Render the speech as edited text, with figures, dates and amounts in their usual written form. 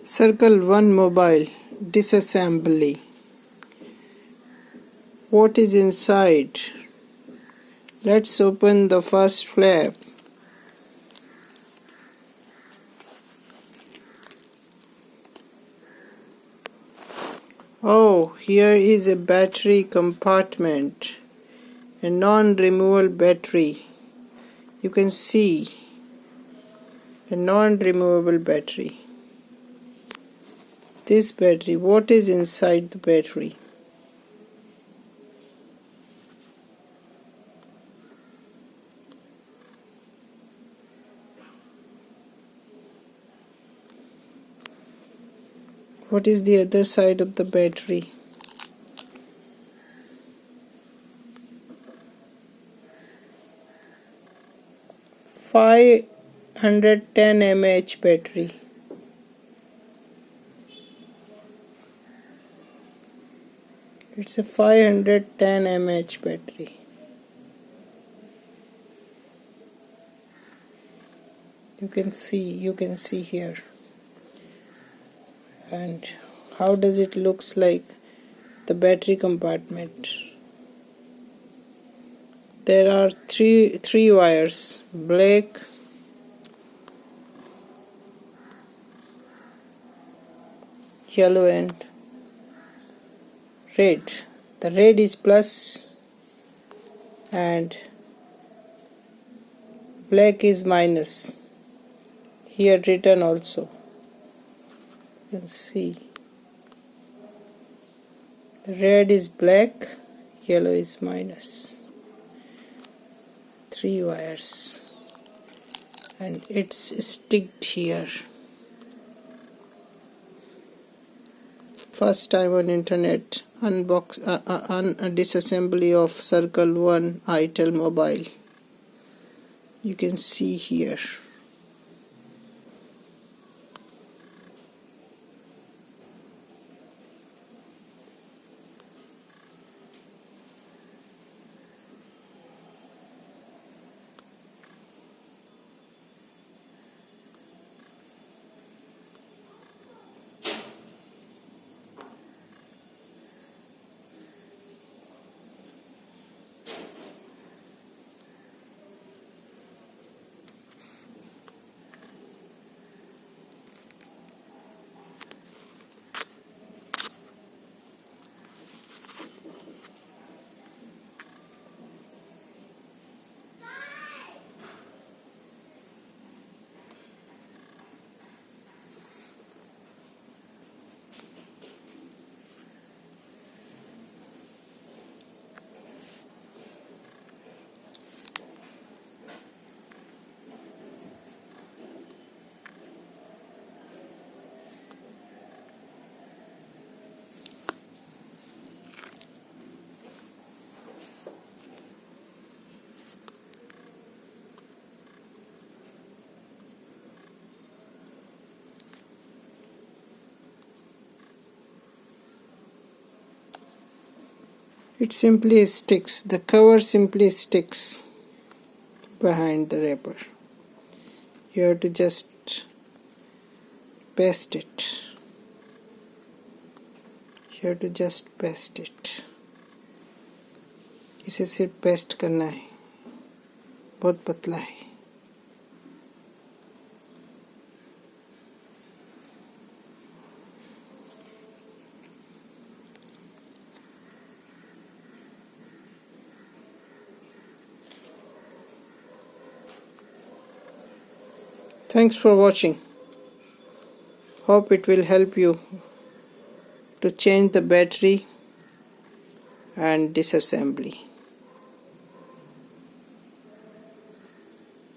Circle 1 mobile disassembly. What is inside? Let's open the first flap. Oh, here is a battery compartment, a non-removable battery. You can see a non-removable battery. This battery, what is inside the battery? What is the other side of the battery? Five 110 mAh battery. It's a 510 mAh battery. You can see here. And how does it looks like the battery compartment? There are three wires, black, yellow and red. The red is plus and black is minus. Here written also. You can see. The red is black, yellow is minus. 3 wires. And it's sticked here. First time on internet disassembly of Circle 1 Itel mobile. You can see here. It simply sticks, the cover simply sticks behind the wrapper. You have to just paste it. You have to just paste it. इसे सिर्फ paste करना है, बहुत पतला है. Thanks for watching. Hope it will help you to change the battery and disassembly.